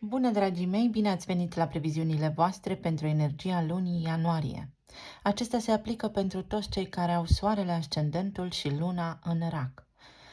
Bună, dragii mei! Bine ați venit la previziunile voastre pentru energia lunii ianuarie. Acestea se aplică pentru toți cei care au soarele, ascendentul și luna în rac.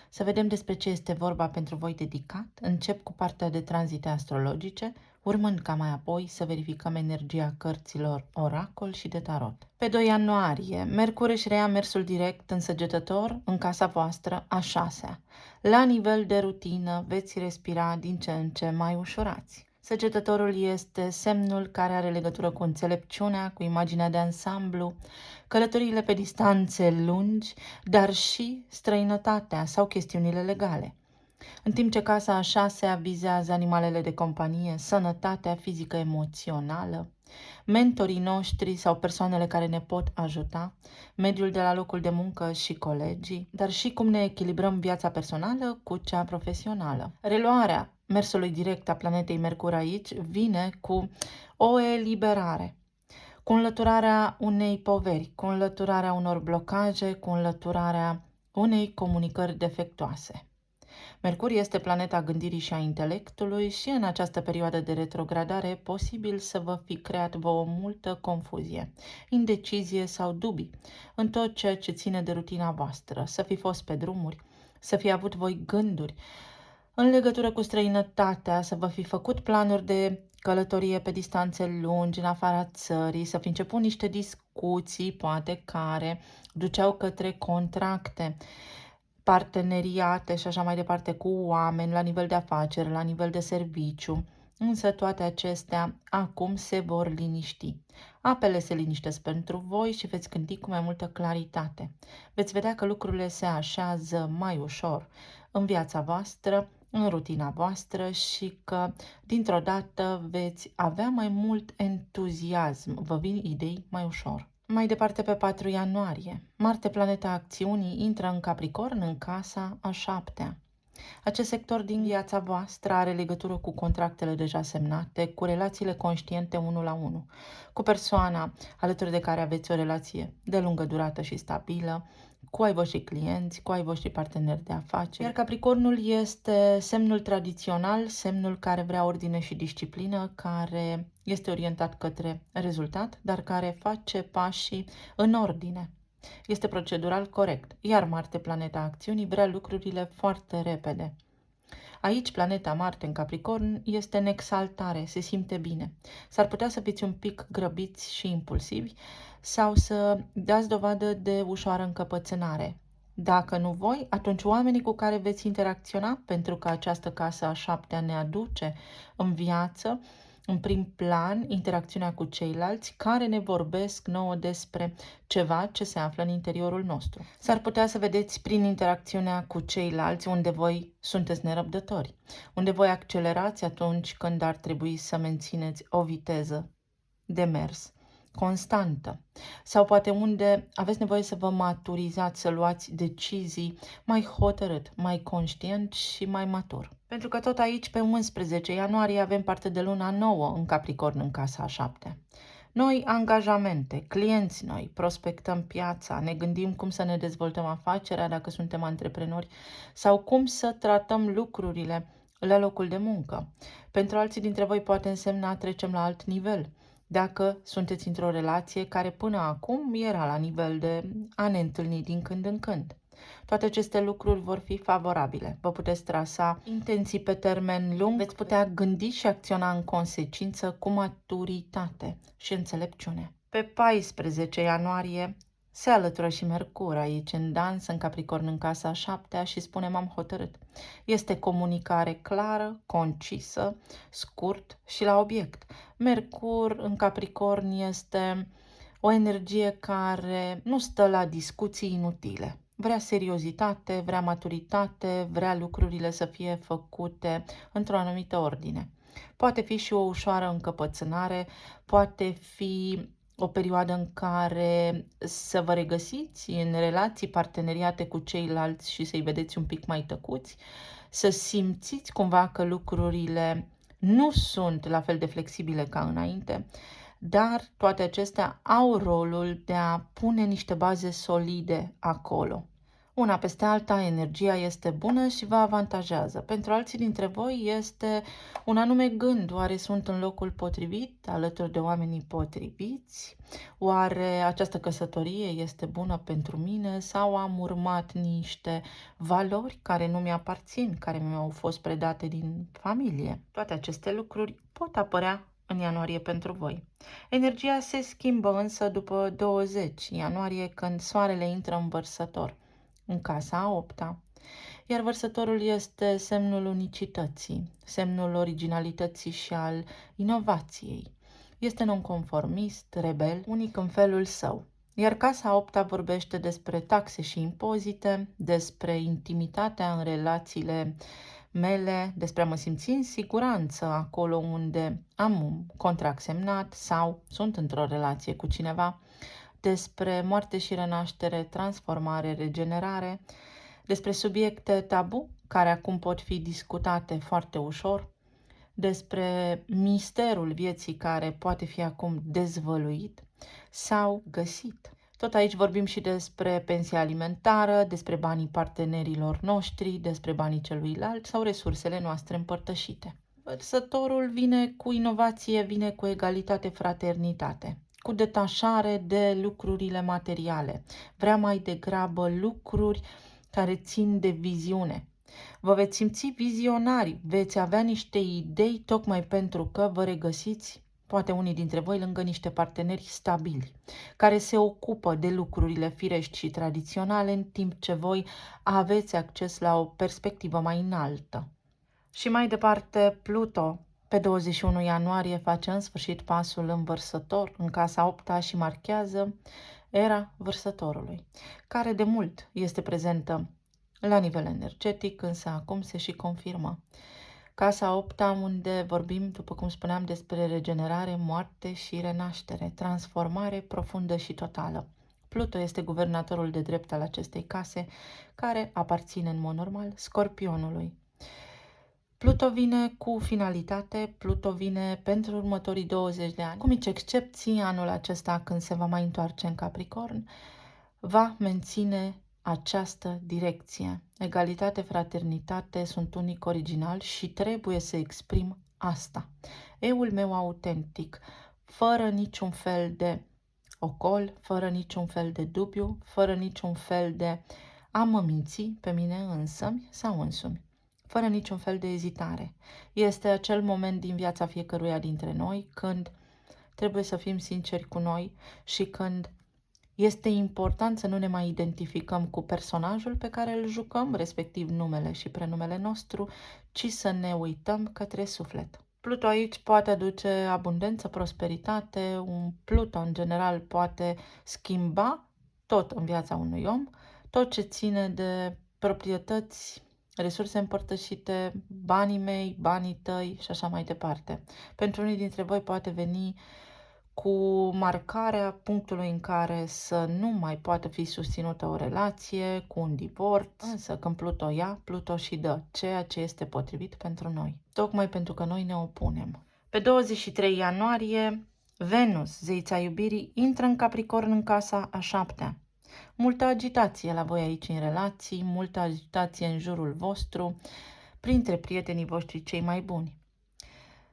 Să vedem despre ce este vorba pentru voi dedicat. Încep cu partea de tranzite astrologice, urmând ca mai apoi să verificăm energia cărților oracol și de tarot. Pe 2 ianuarie, Mercur își reia mersul direct în Săgetător, în casa voastră, a 6-a. La nivel de rutină, veți respira din ce în ce mai ușurați. Săgetătorul este semnul care are legătură cu înțelepciunea, cu imaginea de ansamblu, călătoriile pe distanțe lungi, dar și străinătatea sau chestiunile legale. În timp ce casa a 6-a vizează animalele de companie, sănătatea fizică emoțională, mentorii noștri sau persoanele care ne pot ajuta, mediul de la locul de muncă și colegii, dar și cum ne echilibrăm viața personală cu cea profesională. Reluarea mersului direct a planetei Mercur aici vine cu o eliberare, cu înlăturarea unei poveri, cu înlăturarea unor blocaje, cu înlăturarea unei comunicări defectuoase. Mercur este planeta gândirii și a intelectului și în această perioadă de retrogradare e posibil să vă fi creat vouă multă confuzie, indecizie sau dubii în tot ceea ce ține de rutina voastră, să fi fost pe drumuri, să fi avut voi gânduri în legătură cu străinătatea, să vă fi făcut planuri de călătorie pe distanțe lungi în afara țării, să fi început niște discuții, poate care duceau către contracte, parteneriate și așa mai departe cu oameni la nivel de afaceri, la nivel de serviciu, însă toate acestea acum se vor liniști. Apele se liniștesc pentru voi și veți gândi cu mai multă claritate. Veți vedea că lucrurile se așează mai ușor în viața voastră, în rutina voastră și că dintr-o dată veți avea mai mult entuziasm, vă vin idei mai ușor. Mai departe, pe 4 ianuarie, Marte, planeta acțiunii, intră în Capricorn, în casa a 7-a. Acest sector din viața voastră are legătură cu contractele deja semnate, cu relațiile conștiente 1 la 1, cu persoana alături de care aveți o relație de lungă durată și stabilă, cu ai voștri clienți, cu ai voștri parteneri de afaceri. Iar Capricornul este semnul tradițional, semnul care vrea ordine și disciplină, care este orientat către rezultat, dar care face pașii în ordine. Este procedural corect, iar Marte, planeta acțiunii, vrea lucrurile foarte repede. Aici, planeta Marte în Capricorn este în exaltare, se simte bine. S-ar putea să fiți un pic grăbiți și impulsivi sau să dați dovadă de ușoară încăpățânare. Dacă nu voi, atunci oamenii cu care veți interacționa, pentru că această casă a 7-a ne aduce în viață, în prim plan, interacțiunea cu ceilalți care ne vorbesc nouă despre ceva ce se află în interiorul nostru. S-ar putea să vedeți prin interacțiunea cu ceilalți unde voi sunteți nerăbdători, unde voi accelerați atunci când ar trebui să mențineți o viteză de mers constantă, sau poate unde aveți nevoie să vă maturizați, să luați decizii mai hotărât, mai conștient și mai matur. Pentru că tot aici, pe 11 ianuarie, avem parte de luna nouă în Capricorn, în casa a 7-a. Noi angajamente, clienți noi, prospectăm piața, ne gândim cum să ne dezvoltăm afacerea dacă suntem antreprenori sau cum să tratăm lucrurile la locul de muncă. Pentru alții dintre voi poate însemna trecem la alt nivel. Dacă sunteți într-o relație care până acum era la nivel de a ne întâlni din când în când. Toate aceste lucruri vor fi favorabile. Vă puteți trasa intenții pe termen lung, veți putea gândi și acționa în consecință cu maturitate și înțelepciune. Pe 14 ianuarie se alătură și Mercur aici în dans, în Capricorn, în casa a 7-a și spune m-am hotărât. Este comunicare clară, concisă, scurt și la obiect. Mercur în Capricorn este o energie care nu stă la discuții inutile. Vrea seriozitate, vrea maturitate, vrea lucrurile să fie făcute într-o anumită ordine. Poate fi și o ușoară încăpățânare, poate fi o perioadă în care să vă regăsiți în relații, parteneriate cu ceilalți și să-i vedeți un pic mai tăcuți, să simțiți cumva că lucrurile nu sunt la fel de flexibile ca înainte, dar toate acestea au rolul de a pune niște baze solide acolo, Una peste alta, energia este bună și vă avantajează. Pentru alții dintre voi este un anume gând. Oare sunt în locul potrivit, alături de oamenii potriviți? Oare această căsătorie este bună pentru mine sau am urmat niște valori care nu mi-aparțin, care mi-au fost predate din familie? Toate aceste lucruri pot apărea în ianuarie pentru voi. Energia se schimbă însă după 20 ianuarie, când soarele intră în Vărsător, în casa a 8-a. Iar Vărsătorul este semnul unicității, semnul originalității și al inovației. Este nonconformist, rebel, unic în felul său. Iar casa a 8-a vorbește despre taxe și impozite, despre intimitatea în relațiile mele, despre a mă simți în siguranță acolo unde am un contract semnat sau sunt într-o relație cu cineva, despre moarte și renaștere, transformare, regenerare, despre subiecte tabu care acum pot fi discutate foarte ușor, despre misterul vieții care poate fi acum dezvăluit sau găsit. Tot aici vorbim și despre pensia alimentară, despre banii partenerilor noștri, despre banii celuilalt sau resursele noastre împărtășite. Vărsătorul vine cu inovație, vine cu egalitate, fraternitate, cu detașare de lucrurile materiale. Vrea mai degrabă lucruri care țin de viziune. Vă veți simți vizionari, veți avea niște idei tocmai pentru că vă regăsiți, poate unii dintre voi, lângă niște parteneri stabili, care se ocupă de lucrurile firești și tradiționale, în timp ce voi aveți acces la o perspectivă mai înaltă. Și mai departe, Pluto, pe 21 ianuarie, face în sfârșit pasul în Vărsător, în casa 8-a, și marchează era Vărsătorului, care de mult este prezentă la nivel energetic, însă acum se și confirmă. Casa 8-a, unde vorbim, după cum spuneam, despre regenerare, moarte și renaștere, transformare profundă și totală. Pluto este guvernatorul de drept al acestei case, care aparține în mod normal Scorpionului. Pluto vine cu finalitate, Pluto vine pentru următorii 20 de ani. Cu mici excepții, anul acesta, când se va mai întoarce în Capricorn, va menține această direcție. Egalitate, fraternitate sunt unic, original și trebuie să exprim asta. Eul meu autentic, fără niciun fel de ocol, fără niciun fel de dubiu, fără niciun fel de a mă minți pe mine însămi sau însumi, fără niciun fel de ezitare. Este acel moment din viața fiecăruia dintre noi când trebuie să fim sinceri cu noi și când este important să nu ne mai identificăm cu personajul pe care îl jucăm, respectiv numele și prenumele nostru, ci să ne uităm către suflet. Pluto aici poate aduce abundență, prosperitate, un Pluto în general poate schimba tot în viața unui om, tot ce ține de proprietăți, resurse împărtășite, banii mei, banii tăi și așa mai departe. Pentru unii dintre voi poate veni cu marcarea punctului în care să nu mai poată fi susținută o relație, cu un divorț, însă când Pluto ia, Pluto și dă ceea ce este potrivit pentru noi, tocmai pentru că noi ne opunem. Pe 23 ianuarie, Venus, zeița iubirii, intră în Capricorn în casa a 7-a. Multă agitație la voi aici în relații, multă agitație în jurul vostru, printre prietenii voștri cei mai buni.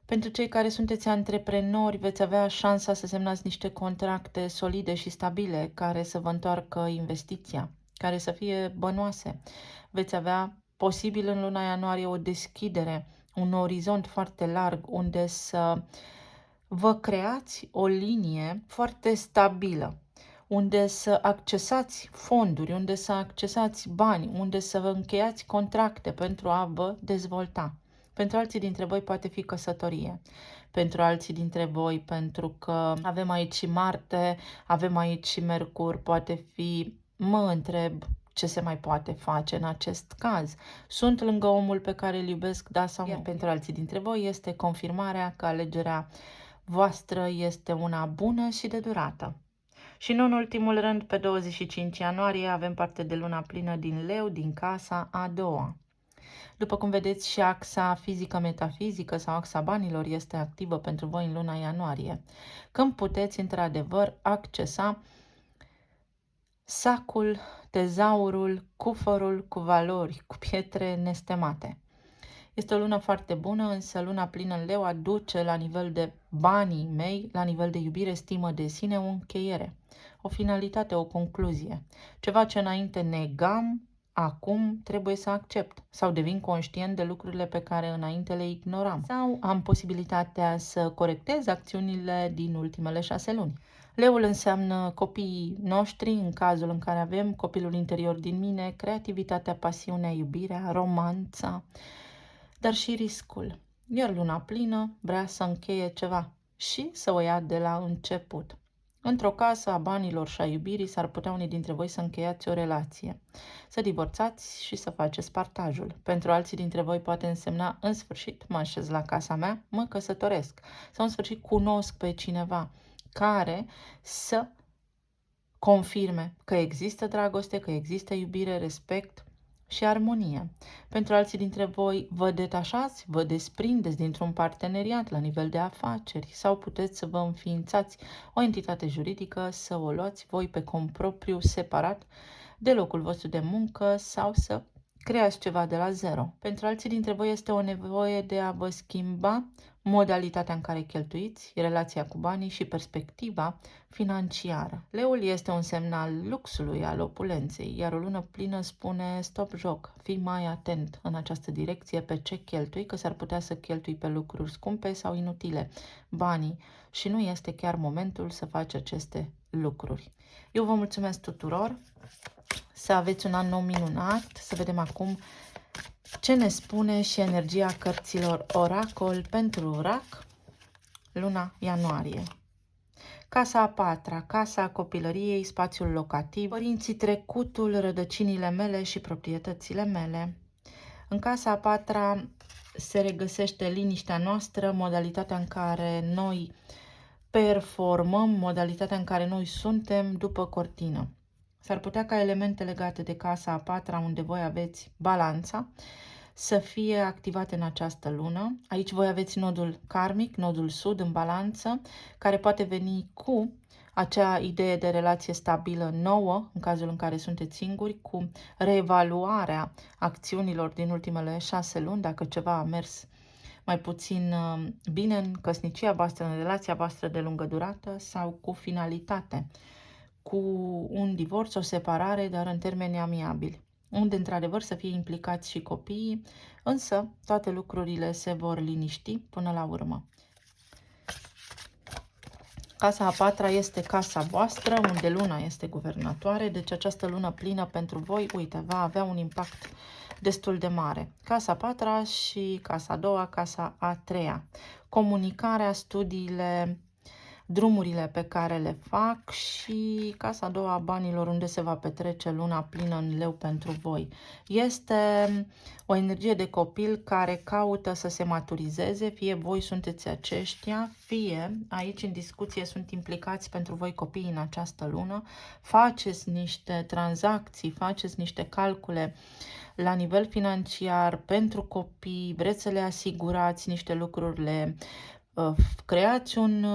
Pentru cei care sunteți antreprenori, veți avea șansa să semnați niște contracte solide și stabile care să vă întoarcă investiția, care să fie bănoase. Veți avea posibil în luna ianuarie o deschidere, un orizont foarte larg unde să vă creați o linie foarte stabilă, unde să accesați fonduri, unde să accesați bani, unde să vă încheiați contracte pentru a vă dezvolta. Pentru alții dintre voi poate fi căsătorie. Pentru alții dintre voi, pentru că avem aici și Marte, avem aici și Mercur, poate fi, mă întreb, ce se mai poate face în acest caz? Sunt lângă omul pe care îl iubesc, da sau nu? Iar pentru alții dintre voi este confirmarea că alegerea voastră este una bună și de durată. Și nu în ultimul rând, pe 25 ianuarie avem parte de luna plină din Leu, din casa a 2-a. După cum vedeți, și axa fizică-metafizică sau axa banilor este activă pentru voi în luna ianuarie, când puteți într-adevăr accesa sacul, tezaurul, cufărul cu valori, cu pietre nestemate. Este o lună foarte bună, însă luna plină în Leu aduce la nivel de banii mei, la nivel de iubire, stimă de sine, o încheiere, o finalitate, o concluzie. Ceva ce înainte negam, acum trebuie să accept sau devin conștient de lucrurile pe care înainte le ignoram sau am posibilitatea să corectez acțiunile din ultimele 6 luni. Leul înseamnă copiii noștri, în cazul în care avem copilul interior din mine, creativitatea, pasiunea, iubirea, romanța, dar și riscul. Iar luna plină vrea să încheie ceva și să o ia de la început. Într-o casă a banilor și a iubirii s-ar putea unii dintre voi să încheiați o relație, să divorțați și să faceți partajul. Pentru alții dintre voi poate însemna în sfârșit mă așez la casa mea, mă căsătoresc sau în sfârșit cunosc pe cineva care să confirme că există dragoste, că există iubire, respect și armonie. Pentru alții dintre voi vă detașați, vă desprindeți dintr-un parteneriat la nivel de afaceri sau puteți să vă înființați o entitate juridică, să o luați voi pe cont propriu, separat de locul vostru de muncă sau să creați ceva de la zero. Pentru alții dintre voi este o nevoie de a vă schimba modalitatea în care cheltuiți, relația cu banii și perspectiva financiară. Leul este un semn al luxului, al opulenței, iar o lună plină spune stop joc, fii mai atent în această direcție pe ce cheltui, că s-ar putea să cheltui pe lucruri scumpe sau inutile banii și nu este chiar momentul să faci aceste lucruri. Eu vă mulțumesc tuturor, să aveți un an nou minunat, să vedem acum ce ne spune și energia cărților Oracol pentru RAC, luna ianuarie. Casa a patra, casa copilăriei, spațiul locativ, părinții, trecutul, rădăcinile mele și proprietățile mele. În casa a patra se regăsește liniștea noastră, modalitatea în care noi performăm, modalitatea în care noi suntem după cortină. S-ar putea ca elemente legate de casa a patra, unde voi aveți balanța, să fie activate în această lună. Aici voi aveți nodul karmic, nodul sud în balanță, care poate veni cu acea idee de relație stabilă nouă, în cazul în care sunteți singuri, cu reevaluarea acțiunilor din ultimele 6 luni, dacă ceva a mers mai puțin bine în căsnicia voastră, în relația voastră de lungă durată sau cu finalitate, cu un divorț, o separare, dar în termeni amiabili, unde într-adevăr să fie implicați și copiii, însă toate lucrurile se vor liniști până la urmă. Casa a patra este casa voastră, unde luna este guvernatoare, deci această lună plină pentru voi, uite, va avea un impact destul de mare. Casa a patra și casa a doua, casa a treia. Comunicarea, studiile, drumurile pe care le fac și casa a doua a banilor, unde se va petrece luna plină în Leu pentru voi. Este o energie de copil care caută să se maturizeze, fie voi sunteți aceștia, fie aici în discuție sunt implicați pentru voi copiii în această lună, faceți niște tranzacții, faceți niște calcule la nivel financiar pentru copii, vreți să le asigurați niște lucruri, le creați un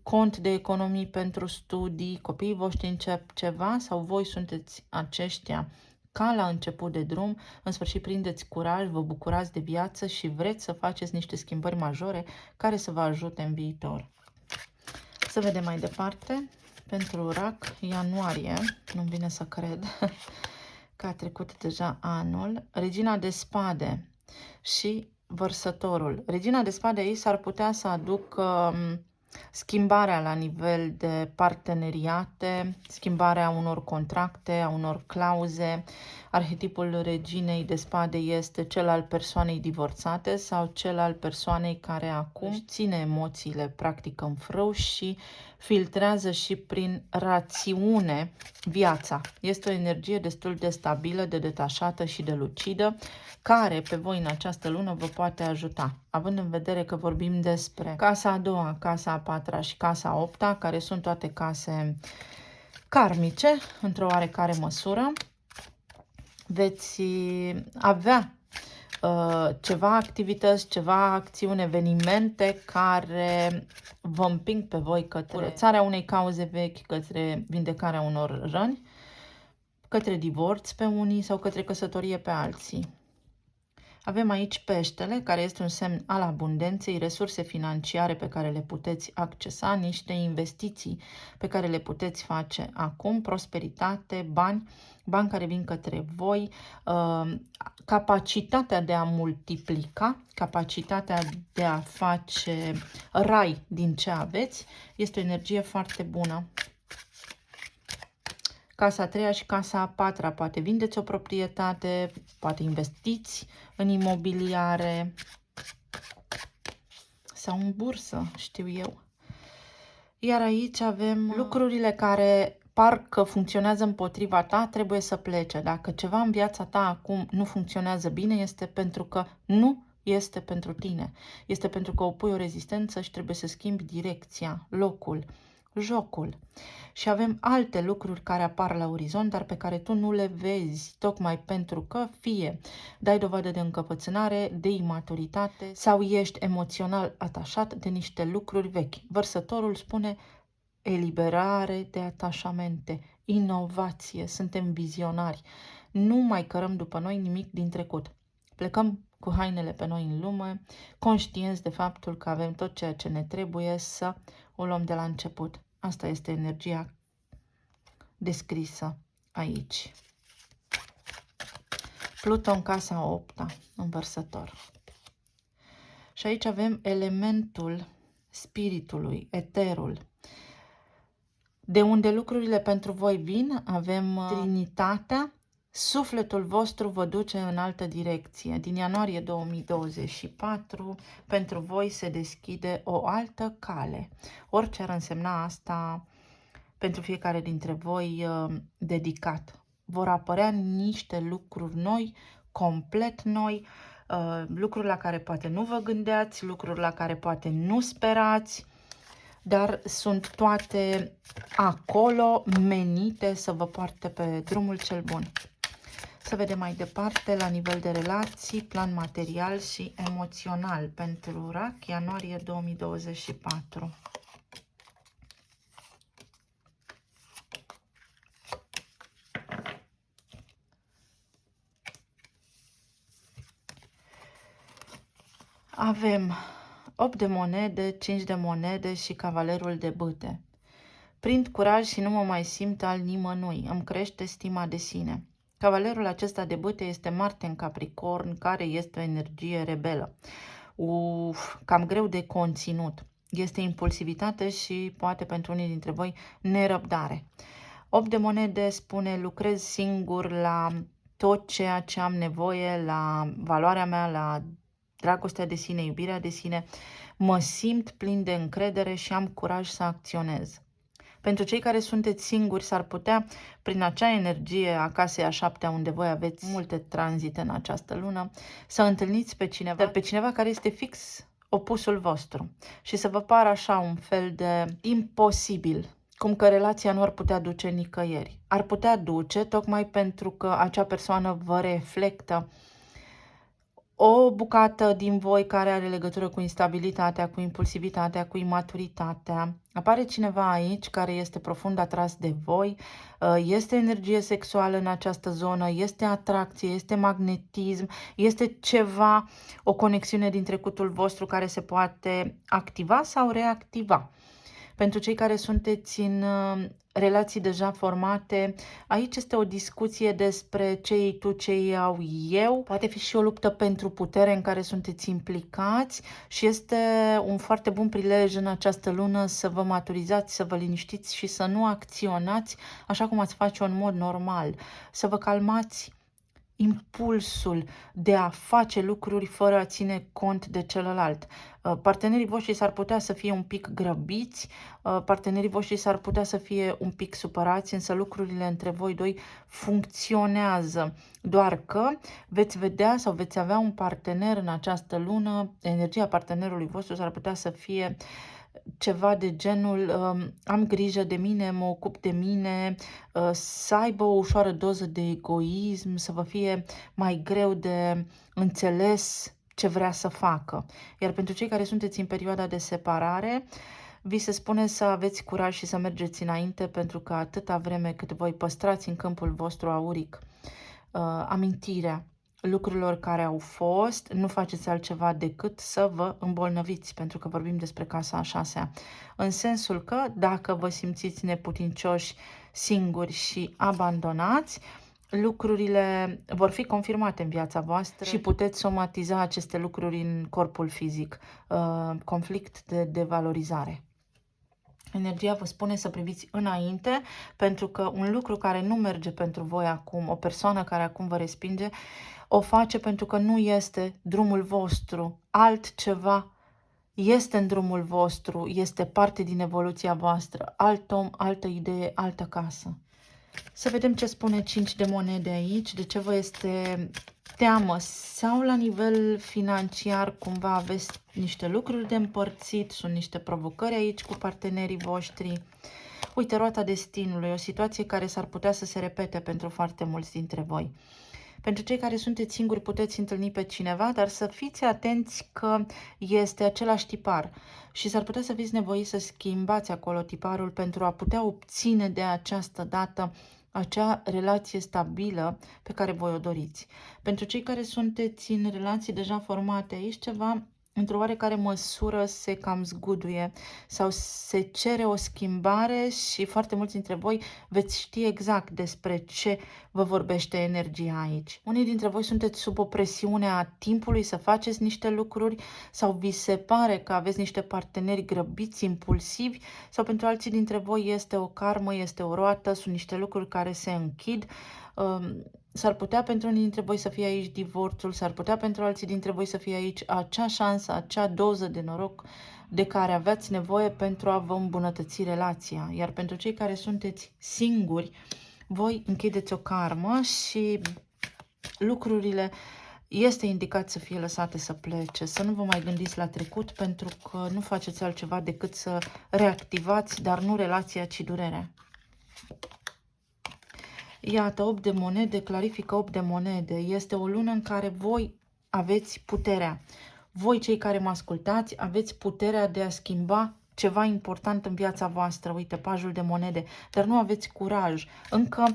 cont de economii pentru studii, copiii voștri încep ceva sau voi sunteți aceștia ca la început de drum, în sfârșit prindeți curaj, vă bucurați de viață și vreți să faceți niște schimbări majore care să vă ajute în viitor. Să vedem mai departe, pentru RAC, ianuarie, nu-mi vine să cred că a trecut deja anul, Regina de Spade și Vărsătorul. Regina de Spade aici s-ar putea să aducă schimbarea la nivel de parteneriate, schimbarea unor contracte, a unor clauze. Arhetipul reginei de spade este cel al persoanei divorțate sau cel al persoanei care acum ține emoțiile practic în frâu și filtrează și prin rațiune viața. Este o energie destul de stabilă, de detașată și de lucidă, care pe voi în această lună vă poate ajuta. Având în vedere că vorbim despre casa a doua, casa a patra și casa a opta, care sunt toate case karmice, într-o oarecare măsură, veți avea ceva activități, ceva acțiuni, evenimente care vă împing pe voi către curățarea unei cauze vechi, către vindecarea unor răni către divorț pe unii sau către căsătorie pe alții. Avem aici peștele, care este un semn al abundenței, resurse financiare pe care le puteți accesa, niște investiții pe care le puteți face acum, prosperitate, bani care vin către voi, capacitatea de a multiplica, capacitatea de a face rai din ce aveți, este o energie foarte bună. Casa a treia și casa a patra, poate vindeți o proprietate, poate investiți în imobiliare sau în bursă, știu eu. Iar aici avem lucrurile care parcă funcționează împotriva ta, trebuie să plece. Dacă ceva în viața ta acum nu funcționează bine, este pentru că nu este pentru tine. Este pentru că opui o rezistență și trebuie să schimbi direcția, locul, jocul. Și avem alte lucruri care apar la orizont, dar pe care tu nu le vezi, tocmai pentru că fie dai dovadă de încăpățânare, de imaturitate sau ești emoțional atașat de niște lucruri vechi. Vărsătorul spune eliberare de atașamente, inovație, suntem vizionari. Nu mai cărăm după noi nimic din trecut. Plecăm cu hainele pe noi în lume, conștienți de faptul că avem tot ceea ce ne trebuie să o luăm de la început. Asta este energia descrisă aici. Pluton în casa 8-a, în Vărsător. Și aici avem elementul spiritului, eterul. De unde lucrurile pentru voi vin, avem Trinitatea, sufletul vostru vă duce în altă direcție. Din ianuarie 2024, pentru voi se deschide o altă cale. Orice ar însemna asta pentru fiecare dintre voi dedicat. Vor apărea niște lucruri noi, complet noi, lucruri la care poate nu vă gândeați, lucruri la care poate nu sperați, dar sunt toate acolo menite să vă poarte pe drumul cel bun. Să vedem mai departe la nivel de relații, plan material și emoțional pentru RAC, ianuarie 2024. Avem 8 de monede, 5 de monede și cavalerul de bâte. Prind curaj și nu mă mai simt al nimănui. Îmi crește stima de sine. Cavalerul acesta de bâte este Marte în Capricorn, care este o energie rebelă. Cam greu de conținut. Este impulsivitate și poate pentru unii dintre voi nerăbdare. 8 de monede spune lucrez singur la tot ceea ce am nevoie, la valoarea mea, la dragostea de sine, iubirea de sine, mă simt plin de încredere și am curaj să acționez. Pentru cei care sunteți singuri, s-ar putea, prin acea energie a casei a 7-a, unde voi aveți multe tranzite în această lună, să întâlniți pe cineva, dar pe cineva care este fix opusul vostru și să vă pară așa un fel de imposibil, cum că relația nu ar putea duce nicăieri. Ar putea duce tocmai pentru că acea persoană vă reflectă o bucată din voi care are legătură cu instabilitatea, cu impulsivitatea, cu imaturitatea. Apare cineva aici care este profund atras de voi, este energie sexuală în această zonă, este atracție, este magnetism, este ceva, o conexiune din trecutul vostru care se poate activa sau reactiva. Pentru cei care sunteți în relații deja formate, aici este o discuție despre ce iei tu, ce iau eu. Poate fi și o luptă pentru putere în care sunteți implicați și este un foarte bun prilej în această lună să vă maturizați, să vă liniștiți și să nu acționați așa cum ați face-o în mod normal. Să vă calmați impulsul de a face lucruri fără a ține cont de celălalt. Partenerii voștri s-ar putea să fie un pic grăbiți, partenerii voștri s-ar putea să fie un pic supărați, însă lucrurile între voi doi funcționează. Doar că veți vedea sau veți avea un partener în această lună, energia partenerului vostru s-ar putea să fie ceva de genul am grijă de mine, mă ocup de mine, să aibă o ușoară doză de egoism, să vă fie mai greu de înțeles ce vrea să facă. Iar pentru cei care sunteți în perioada de separare, Vi se spune să aveți curaj și să mergeți înainte, pentru că atâta vreme cât voi păstrați în câmpul vostru auric amintirea lucrurilor care au fost, nu faceți altceva decât să vă îmbolnăviți, pentru că vorbim despre casa a șasea. În sensul că dacă vă simțiți neputincioși, singuri și abandonați, lucrurile vor fi confirmate în viața voastră și puteți somatiza aceste lucruri în corpul fizic. Conflict de devalorizare. Energia vă spune să priviți înainte, pentru că un lucru care nu merge pentru voi acum, o persoană care acum vă respinge, o face pentru că nu este drumul vostru. Altceva este în drumul vostru, este parte din evoluția voastră. Alt om, altă idee, altă casă. Să vedem ce spune 5 de monede aici, de ce vă este teamă sau la nivel financiar cumva aveți niște lucruri de împărțit, sunt niște provocări aici cu partenerii voștri. Uite, roata destinului, o situație care s-ar putea să se repete pentru foarte mulți dintre voi. Pentru cei care sunteți singuri puteți întâlni pe cineva, dar să fiți atenți că este același tipar și s-ar putea să fiți nevoiți să schimbați acolo tiparul pentru a putea obține de această dată acea relație stabilă pe care voi o doriți. Pentru cei care sunteți în relații deja formate, aici ceva într-o oarecare măsură se cam zguduie sau se cere o schimbare și foarte mulți dintre voi veți ști exact despre ce vă vorbește energia aici. Unii dintre voi sunteți sub o presiune a timpului să faceți niște lucruri sau vi se pare că aveți niște parteneri grăbiți, impulsivi, sau pentru alții dintre voi este o karmă, este o roată, sunt niște lucruri care se închid. S-ar putea pentru unii dintre voi să fie aici divorțul, s-ar putea pentru alții dintre voi să fie aici acea șansă, acea doză de noroc de care aveați nevoie pentru a vă îmbunătăți relația. Iar pentru cei care sunteți singuri, voi închideți o karmă și lucrurile este indicat să fie lăsate să plece, să nu vă mai gândiți la trecut, pentru că nu faceți altceva decât să reactivați, dar nu relația, ci durerea. Iată, 8 de monede, clarifică 8 de monede. Este o lună în care voi aveți puterea. Voi, cei care mă ascultați, aveți puterea de a schimba ceva important în viața voastră. Uite, pajul de monede. Dar nu aveți curaj. Încă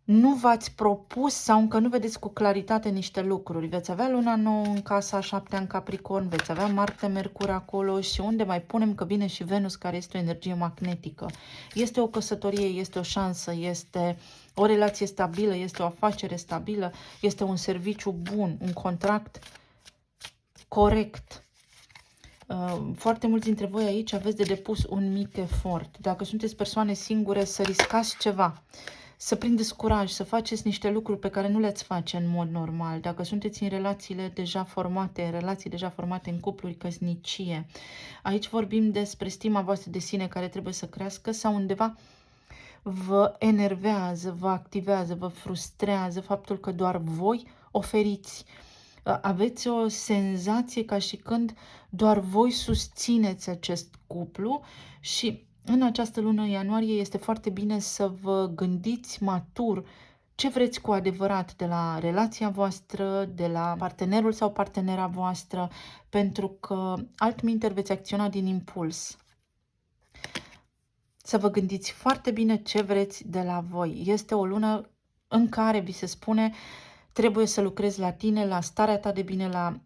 nu v-ați propus sau încă nu vedeți cu claritate niște lucruri. Veți avea luna nouă în casa a 7-a în Capricorn, veți avea Marte, Mercur acolo și unde mai punem că vine și Venus, care este o energie magnetică. Este o căsătorie, este o șansă, este o relație stabilă, este o afacere stabilă, este un serviciu bun, un contract corect. Foarte mulți dintre voi aici aveți de depus un mic efort. Dacă sunteți persoane singure, să riscați ceva. Să prindeți curaj, să faceți niște lucruri pe care nu le-ați face în mod normal. Dacă sunteți în relațiile deja formate, în relații deja formate în cupluri, căsnicie, aici vorbim despre stima voastră de sine care trebuie să crească sau undeva vă enervează, vă activează, vă frustrează faptul că doar voi oferiți. Aveți o senzație ca și când doar voi susțineți acest cuplu și în această lună ianuarie este foarte bine să vă gândiți matur ce vreți cu adevărat de la relația voastră, de la partenerul sau partenera voastră, pentru că altminteri veți acționa din impuls. Să vă gândiți foarte bine ce vreți de la voi. Este o lună în care vi se spune trebuie să lucrezi la tine, la starea ta de bine, la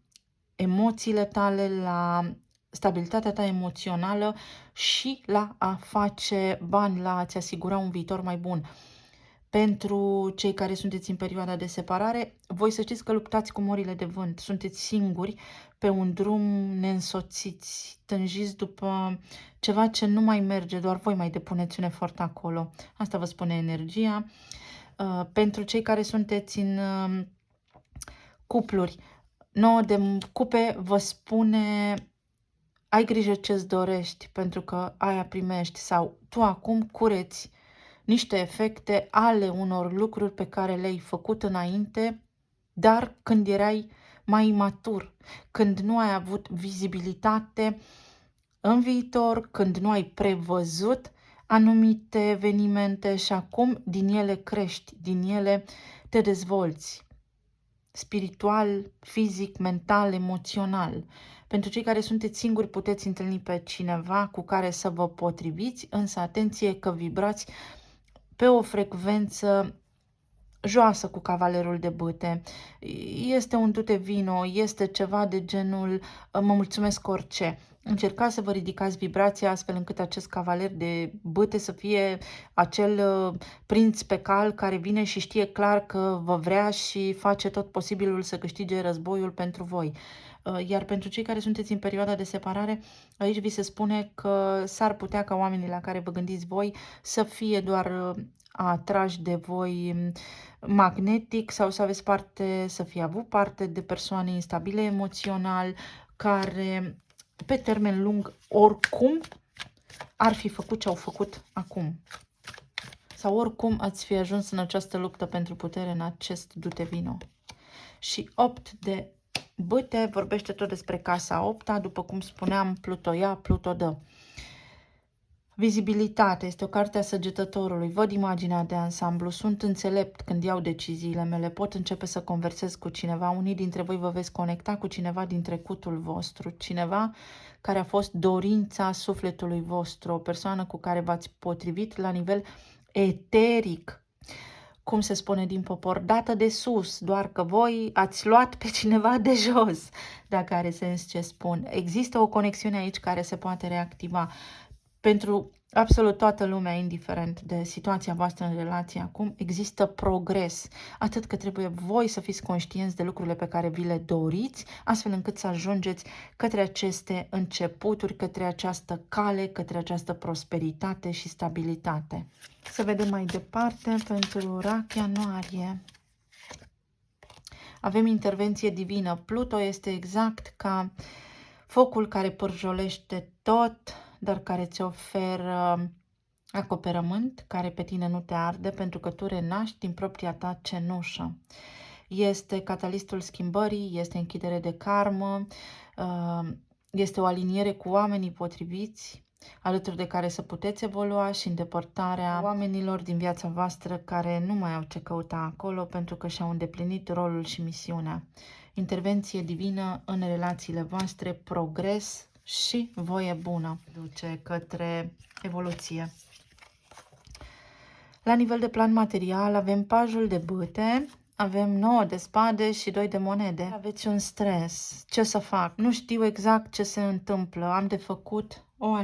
emoțiile tale, la stabilitatea ta emoțională și la a face bani, la a-ți asigura un viitor mai bun. Pentru cei care sunteți în perioada de separare, voi să știți că luptați cu morile de vânt. Sunteți singuri pe un drum neînsoțiți, tânjiți după ceva ce nu mai merge, doar voi mai depuneți un efort acolo. Asta vă spune energia. Pentru cei care sunteți în cupluri, 9 de cupe vă spune ai grijă ce-ți dorești, pentru că aia primești, sau tu acum cureți niște efecte ale unor lucruri pe care le-ai făcut înainte, dar când erai mai imatur, când nu ai avut vizibilitate în viitor, când nu ai prevăzut anumite evenimente și acum din ele crești, din ele te dezvolți. spiritual, fizic, mental, emoțional. Pentru cei care sunteți singuri, puteți întâlni pe cineva cu care să vă potriviți, însă atenție că vibrați pe o frecvență joasă cu cavalerul de bâte. Este un dute vino, este ceva de genul mă mulțumesc orice. Încercați să vă ridicați vibrația astfel încât acest cavaler de bâte să fie acel prinț pe cal care vine și știe clar că vă vrea și face tot posibilul să câștige războiul pentru voi. Iar pentru cei care sunteți în perioada de separare, aici vi se spune că s-ar putea ca oamenii la care vă gândiți voi să fie doar atrași de voi magnetic sau să aveți parte, să fie avut parte de persoane instabile emoțional care pe termen lung oricum ar fi făcut ce au făcut acum. Sau oricum ați fi ajuns în această luptă pentru putere în acest dute vino. Și 8 de bâte vorbește tot despre casa 8-a, după cum spuneam, Pluto ia, Pluto dă. Vizibilitate este o carte a săgetătorului. Văd imaginea de ansamblu, sunt înțelept când iau deciziile mele, pot începe să conversez cu cineva. Unii dintre voi vă veți conecta cu cineva din trecutul vostru, cineva care a fost dorința sufletului vostru, o persoană cu care v-ați potrivit la nivel eteric, cum se spune din popor, dată de sus, doar că voi ați luat pe cineva de jos, dacă are sens ce spun. Există o conexiune aici care se poate reactiva. Pentru absolut toată lumea, indiferent de situația voastră în relație acum, există progres. Atât că trebuie voi să fiți conștienți de lucrurile pe care vi le doriți, astfel încât să ajungeți către aceste începuturi, către această cale, către această prosperitate și stabilitate. Să vedem mai departe pentru rac ianuarie. Avem intervenție divină. Pluto este exact ca focul care pârjolește tot, dar care îți oferă acoperământ, care pe tine nu te arde, pentru că tu renaști din propria ta cenușă. Este catalistul schimbării, este închidere de karmă, este o aliniere cu oamenii potriviți, alături de care să puteți evolua și îndepărtarea oamenilor din viața voastră care nu mai au ce căuta acolo pentru că și-au îndeplinit rolul și misiunea. Intervenție divină în relațiile voastre, progres și voie bună duce către evoluție. La nivel de plan material avem pajul de bâte, avem 9 de spade și 2 de monede. Aveți un stres. Ce să fac? Nu știu exact ce se întâmplă. Am de făcut o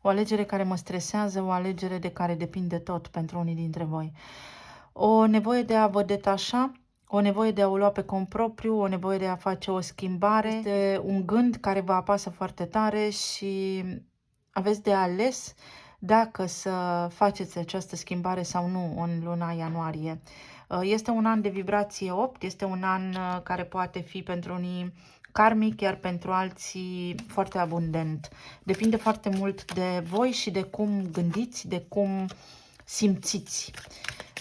alegere care mă stresează, o alegere de care depinde tot pentru unii dintre voi. O nevoie de a vă detașa, o nevoie de a o lua pe cont propriu, o nevoie de a face o schimbare. Este un gând care vă apasă foarte tare și aveți de ales dacă să faceți această schimbare sau nu în luna ianuarie. Este un an de vibrație 8, este un an care poate fi pentru unii karmic, iar pentru alții foarte abundent. Depinde foarte mult de voi și de cum gândiți, de cum simțiți,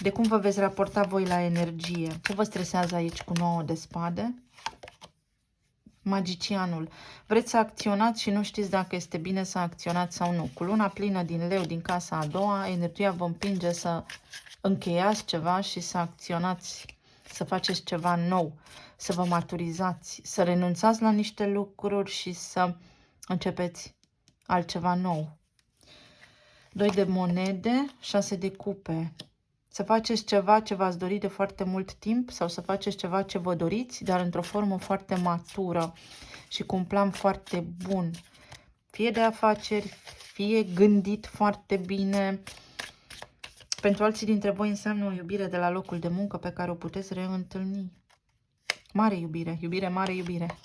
de cum vă veți raporta voi la energie. Ce vă stresează aici cu 9 de spade? Magicianul. Vreți să acționați și nu știți dacă este bine să acționați sau nu. Cu luna plină din leu din casa a doua, energia vă împinge să încheiați ceva și să acționați, să faceți ceva nou, să vă maturizați, să renunțați la niște lucruri și să începeți altceva nou. 2 de monede, 6 de cupe. Să faceți ceva ce v-ați dorit de foarte mult timp sau să faceți ceva ce vă doriți, dar într-o formă foarte matură și cu un plan foarte bun. Fie de afaceri, fie gândit foarte bine. Pentru alții dintre voi înseamnă o iubire de la locul de muncă pe care o puteți reîntâlni. Mare iubire, iubire, mare iubire.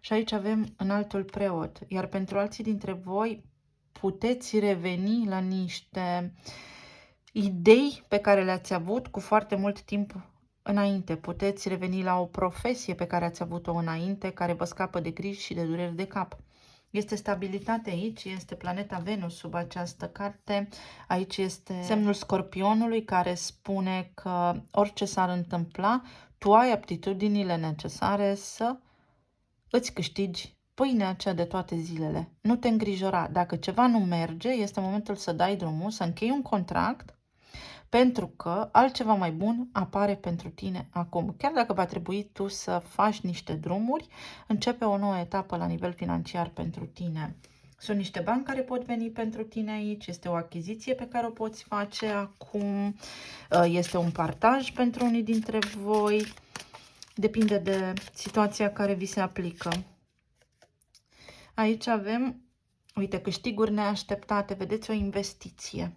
Și aici avem înaltul preot. Iar pentru alții dintre voi puteți reveni la niște idei pe care le-ați avut cu foarte mult timp înainte. Puteți reveni la o profesie pe care ați avut-o înainte, care vă scapă de griji și de dureri de cap. Este stabilitate aici, este planeta Venus sub această carte. Aici este semnul Scorpionului care spune că orice s-ar întâmpla, tu ai aptitudinile necesare să îți câștigi pâinea cea de toate zilele. Nu te îngrijora. Dacă ceva nu merge, este momentul să dai drumul, să închei un contract pentru că altceva mai bun apare pentru tine acum. Chiar dacă va trebui tu să faci niște drumuri, începe o nouă etapă la nivel financiar pentru tine. Sunt niște bani care pot veni pentru tine aici, este o achiziție pe care o poți face acum, este un partaj pentru unii dintre voi, depinde de situația care vi se aplică. Aici avem, uite, câștiguri neașteptate, vedeți, o investiție.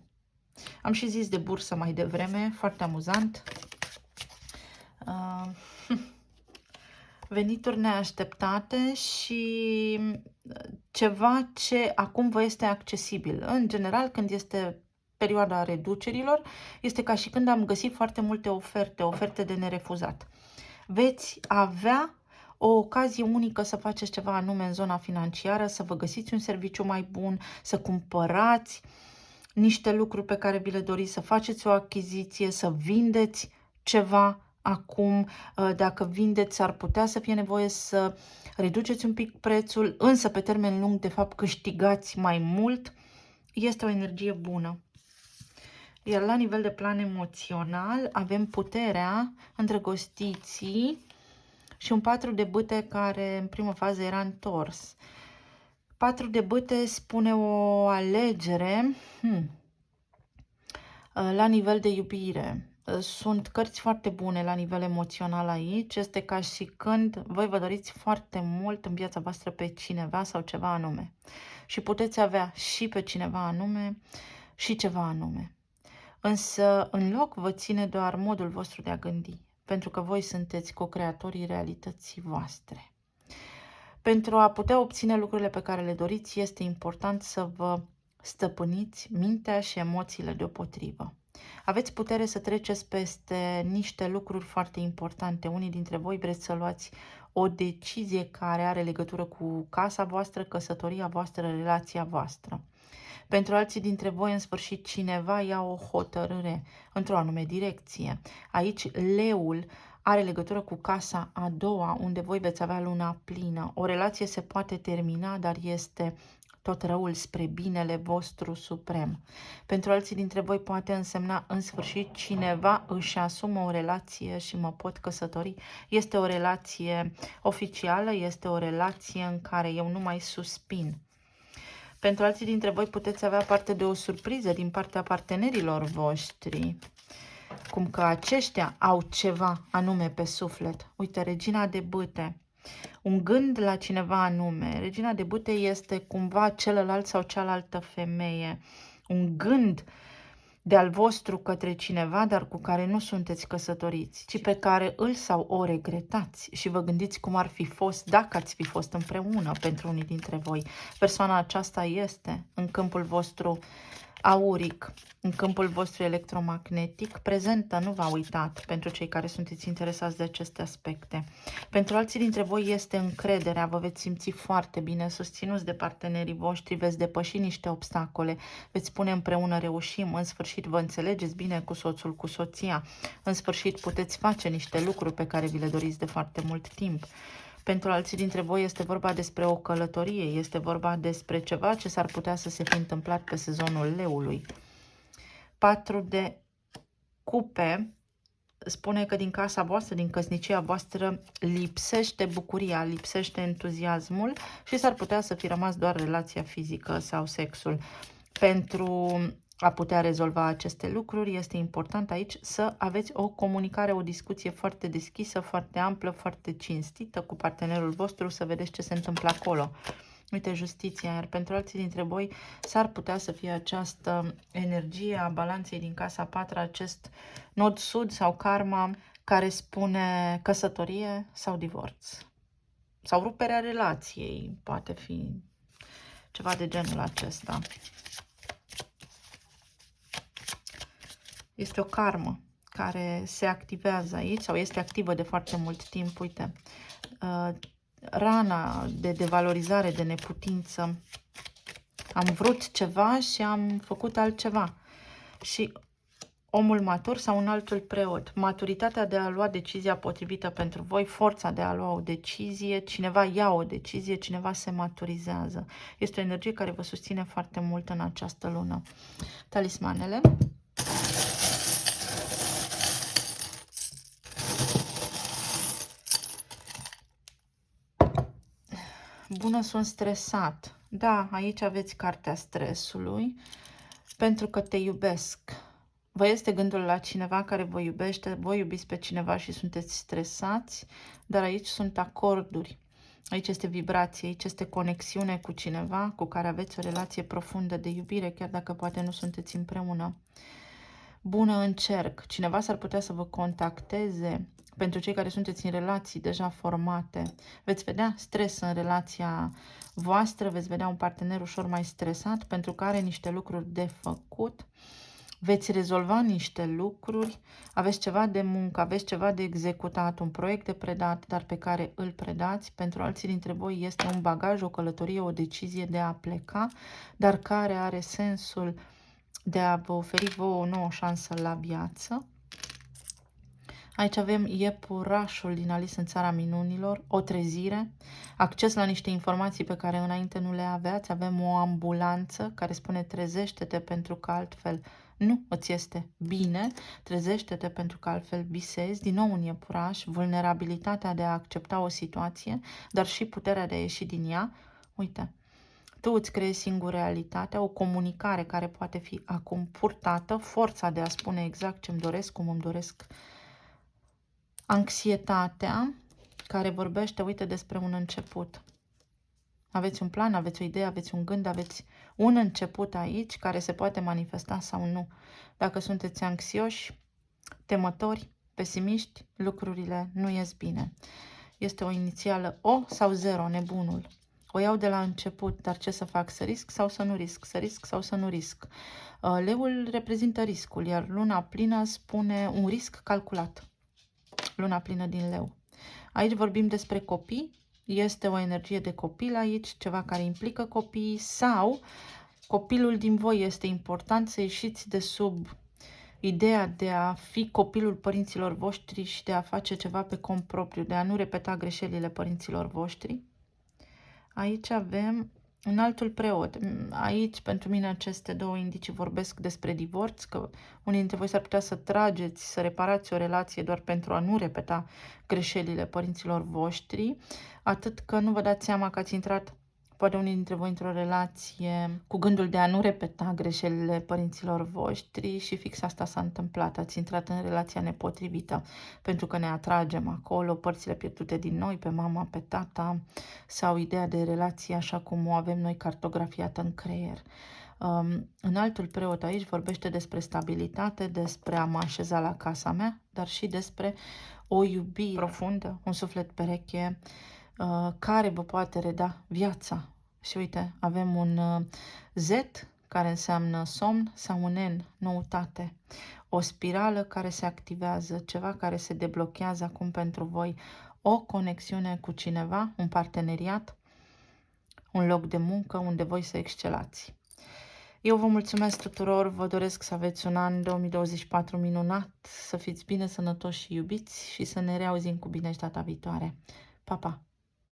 Am și zis de bursă mai devreme, foarte amuzant. Venituri neașteptate și ceva ce acum vă este accesibil. În general, când este perioada reducerilor, este ca și când am găsit foarte multe oferte de nerefuzat. Veți avea o ocazie unică să faceți ceva anume în zona financiară, să vă găsiți un serviciu mai bun, să cumpărați niște lucruri pe care vi le doriți, să faceți o achiziție, să vindeți ceva acum. Dacă vindeți, ar putea să fie nevoie să reduceți un pic prețul, însă pe termen lung, de fapt, câștigați mai mult. Este o energie bună. Iar la nivel de plan emoțional avem puterea, îndrăgostiții și un 4 de bâte care în primă fază era întors. 4 de bâte spune o alegere la nivel de iubire. Sunt cărți foarte bune la nivel emoțional aici. Este ca și când voi vă doriți foarte mult în viața voastră pe cineva sau ceva anume. Și puteți avea și pe cineva anume și ceva anume. Însă, în loc, vă ține doar modul vostru de a gândi, pentru că voi sunteți co-creatorii realității voastre. Pentru a putea obține lucrurile pe care le doriți, este important să vă stăpâniți mintea și emoțiile deopotrivă. Aveți putere să treceți peste niște lucruri foarte importante. Unii dintre voi vreți să luați o decizie care are legătură cu casa voastră, căsătoria voastră, relația voastră. Pentru alții dintre voi, în sfârșit, cineva ia o hotărâre într-o anume direcție. Aici, leul are legătură cu casa a doua, unde voi veți avea luna plină. O relație se poate termina, dar este tot răul spre binele vostru suprem. Pentru alții dintre voi poate însemna, în sfârșit, cineva își asumă o relație și mă pot căsători. Este o relație oficială, este o relație în care eu nu mai suspin. Pentru alții dintre voi puteți avea parte de o surpriză din partea partenerilor voștri, cum că aceștia au ceva anume pe suflet. Uite, regina de bâte, un gând la cineva anume. Regina de bâte este cumva celălalt sau cealaltă femeie, un gând de-al vostru către cineva, dar cu care nu sunteți căsătoriți, ci pe care îl sau o regretați și vă gândiți cum ar fi fost dacă ați fi fost împreună. Pentru unii dintre voi, persoana aceasta este în câmpul vostru auric, în câmpul vostru electromagnetic, prezentă, nu v-a uitat, pentru cei care sunteți interesați de aceste aspecte. Pentru alții dintre voi este încrederea, vă veți simți foarte bine, susținuți de partenerii voștri, veți depăși niște obstacole, veți spune împreună reușim, în sfârșit vă înțelegeți bine cu soțul, cu soția, în sfârșit puteți face niște lucruri pe care vi le doriți de foarte mult timp. Pentru alții dintre voi este vorba despre o călătorie, este vorba despre ceva ce s-ar putea să se fi întâmplat pe sezonul leului. 4 de cupe spune că din casa voastră, din căsnicia voastră, lipsește bucuria, lipsește entuziasmul și s-ar putea să fi rămas doar relația fizică sau sexul. Pentru a putea rezolva aceste lucruri, este important aici să aveți o comunicare, o discuție foarte deschisă, foarte amplă, foarte cinstită cu partenerul vostru, să vedeți ce se întâmplă acolo. Uite, justiția, iar pentru alții dintre voi s-ar putea să fie această energie a balanței din casa 4, acest nod sud sau karma care spune căsătorie sau divorț. Sau ruperea relației, poate fi ceva de genul acesta. Este o karmă care se activează aici sau este activă de foarte mult timp. Uite, rana de devalorizare, de neputință. Am vrut ceva și am făcut altceva. Și omul matur sau un altul preot. Maturitatea de a lua decizia potrivită pentru voi, forța de a lua o decizie, cineva ia o decizie, cineva se maturizează. Este o energie care vă susține foarte mult în această lună. Talismanele. Bună, sunt stresat. Da, aici aveți cartea stresului, pentru că te iubesc. Vă este gândul la cineva care vă iubește, voi iubiți pe cineva și sunteți stresați, dar aici sunt acorduri. Aici este vibrație, aici este conexiune cu cineva cu care aveți o relație profundă de iubire, chiar dacă poate nu sunteți împreună. Bună în cerc. Cineva s-ar putea să vă contacteze. Pentru cei care sunteți în relații deja formate, veți vedea stres în relația voastră, veți vedea un partener ușor mai stresat pentru că are niște lucruri de făcut. Veți rezolva niște lucruri, aveți ceva de muncă, aveți ceva de executat, un proiect de predat, dar pe care îl predați. Pentru alții dintre voi este un bagaj, o călătorie, o decizie de a pleca, dar care are sensul de a vă oferi vouă o nouă șansă la viață. Aici avem iepurașul din Alice în Țara Minunilor, o trezire, acces la niște informații pe care înainte nu le aveați. Avem o ambulanță care spune trezește-te pentru că altfel nu îți este bine, trezește-te pentru că altfel visezi. Din nou un iepuraș, vulnerabilitatea de a accepta o situație, dar și puterea de a ieși din ea. Uite, tu îți creezi singur realitatea, o comunicare care poate fi acum purtată, forța de a spune exact ce îmi doresc, cum îmi doresc. Anxietatea care vorbește, uite, despre un început. Aveți un plan, aveți o idee, aveți un gând, aveți un început aici care se poate manifesta sau nu. Dacă sunteți anxioși, temători, pesimiști, lucrurile nu ies bine. Este o inițială O sau 0, nebunul. O iau de la început, dar ce să fac? Să risc sau să nu risc? Să risc sau să nu risc? Leul reprezintă riscul, iar luna plină spune un risc calculat. Luna plină din Leu. Aici vorbim despre copii, este o energie de copil aici, ceva care implică copiii sau copilul din voi. Este important să ieșiți de sub ideea de a fi copilul părinților voștri și de a face ceva pe cont propriu, de a nu repeta greșelile părinților voștri. Aici avem un altul preot. Aici, pentru mine, aceste două indicii vorbesc despre divorț, că unii dintre voi s-ar putea să trageți, să reparați o relație doar pentru a nu repeta greșelile părinților voștri, atât că nu vă dați seama că ați intrat, poate unii dintre voi, într-o relație cu gândul de a nu repeta greșelile părinților voștri și fix asta s-a întâmplat. Ați intrat în relația nepotrivită, pentru că ne atragem acolo părțile pierdute din noi, pe mama, pe tata, sau ideea de relație așa cum o avem noi cartografiată în creier. În altul preot aici vorbește despre stabilitate, despre a mă așeza la casa mea, dar și despre o iubire profundă, un suflet pereche, care vă poate reda viața. Și uite, avem un Z care înseamnă somn sau un N, noutate. O spirală care se activează, ceva care se deblochează acum pentru voi, o conexiune cu cineva, un parteneriat, un loc de muncă unde voi să excelați. Eu vă mulțumesc tuturor, vă doresc să aveți un an 2024 minunat, să fiți bine, sănătoși și iubiți și să ne reauzim cu bine și data viitoare. Pa, pa!